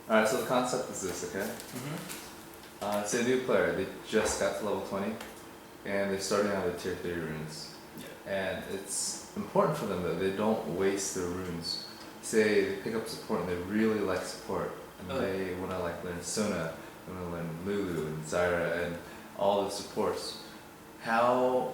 Alright, so the concept is this, okay? Say a new player, they just got to level 20, and they're starting out at tier 30 runes. Yeah. And it's important for them that they don't waste their runes. Say they pick up support and they really like support, and they want to like learn Sona, they want to learn Lulu and Zyra and all the supports. How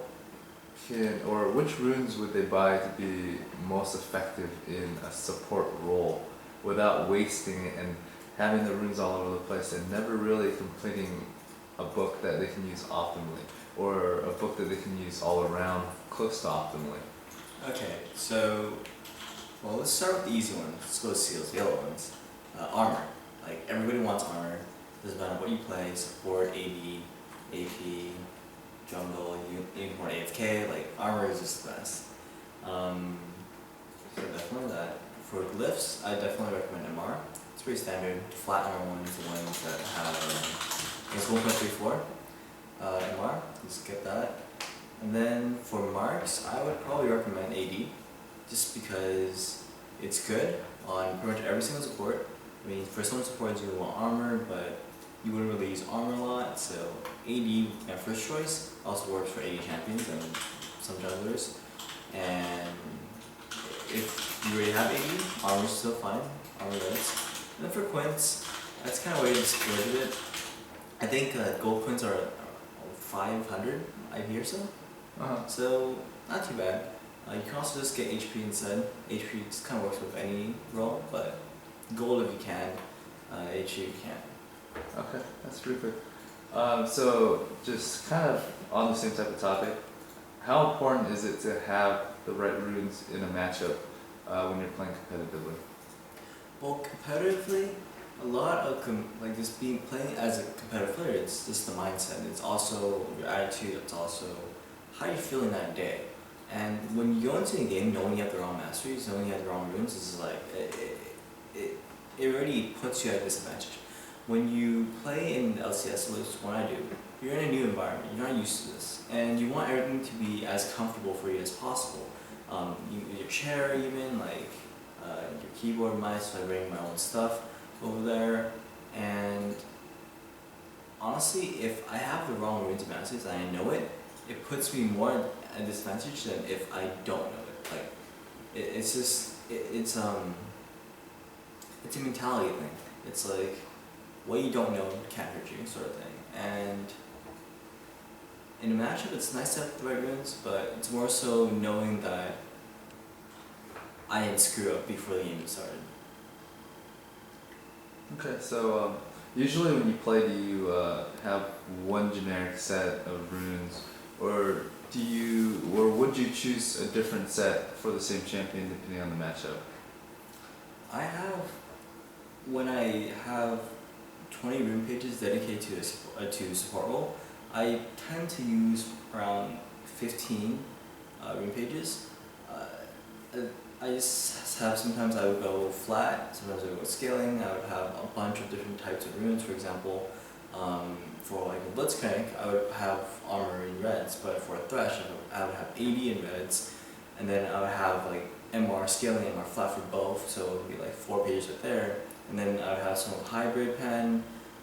or which runes would they buy to be most effective in a support role without wasting it and having the runes all over the place and never really completing a book that they can use optimally, or a book that they can use all around close to optimally? Okay, so, well, let's start with the easy ones. Let's go with seals, the yellow ones. Armor. Like, everybody wants armor. Doesn't matter what you play, support, AD, AP, jungle, even more AFK, like, armor is just the best. So definitely that. For glyphs, I definitely recommend MR. It's pretty standard. Flat armor ones, the ones that have, I guess 1.34 MR, just get that. And then for marks, I would probably recommend AD, just because it's good on pretty much every single support. I mean, for some supports you would want armor, but you wouldn't really use armor a lot, so AD, my first choice, also works for AD champions and some junglers. And if you already have AD, armor's still fine, armor reds. And then for quints, that's kind of where you split it. I think gold quints are 500 IP or so. So, not too bad. You can also just get HP instead. HP just kind of works with any role, but gold if you can, HP if you can. Okay, that's pretty quick. So, just kind of on the same type of topic, how important is it to have the right runes in a matchup when you're playing competitively? Well, competitively, a lot of just playing as a competitive player, it's just the mindset. It's also your attitude. It's also how you're feeling that day. And when you go into a game knowing you have the wrong masteries, knowing you have the wrong runes, this is like it already puts you at a disadvantage. When you play in LCS, which is what I do, you're in a new environment. You're not used to this, and you want everything to be as comfortable for you as possible. Your chair, even like your keyboard, mice. So I bring my own stuff over there, and honestly, if I have the wrong runes and masteries and I know it, it puts me more at a disadvantage than if I don't know it. Like, it's a mentality thing. It's like, what you don't know can't hurt you, sort of thing. And in a matchup, it's nice to have the right runes, but it's more so knowing that I didn't screw up before the game started. Okay, so usually when you play, do you have one generic set of runes, or would you choose a different set for the same champion depending on the matchup? When I have 20 rune pages dedicated to support role, I tend to use around 15 rune pages. I just have, sometimes I would go flat, sometimes I would go scaling. I would have a bunch of different types of runes. For example, for like a Blitzcrank, I would have armor in reds, but for a Thresh, I would have AD in reds, and then I would have like MR scaling, MR flat for both, so it would be like 4 pages right there. And then I would have some hybrid pen,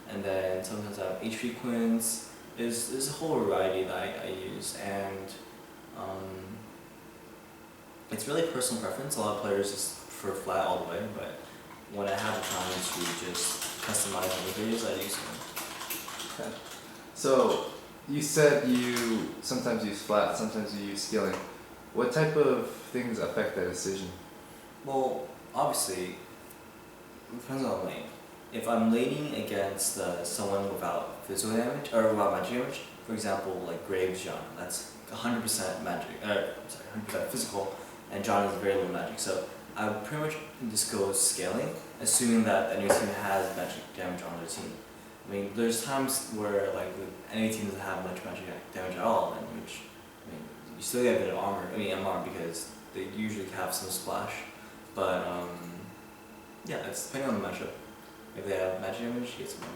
and then sometimes I have HP quints. There's a whole variety that I use, and it's really personal preference. A lot of players just prefer flat all the way, but when I have the time to just customize my pages, I do so. Okay. So you said you sometimes use flat, sometimes you use scaling. What type of things affect that decision? Well, obviously, it depends on the lane. If I'm laning against someone without physical damage, or without magic damage, for example, like Graves John, that's 100% magic, 100% physical, and John is very low magic, so I would pretty much just go scaling, assuming that the enemy team has magic damage on their team. I mean, there's times where like any team doesn't have much magic damage at all, and which, I mean, you still get a bit of armor, MR, because they usually have some splash, but yeah, it's depending on the matchup. If they have magic damage, you get some armor.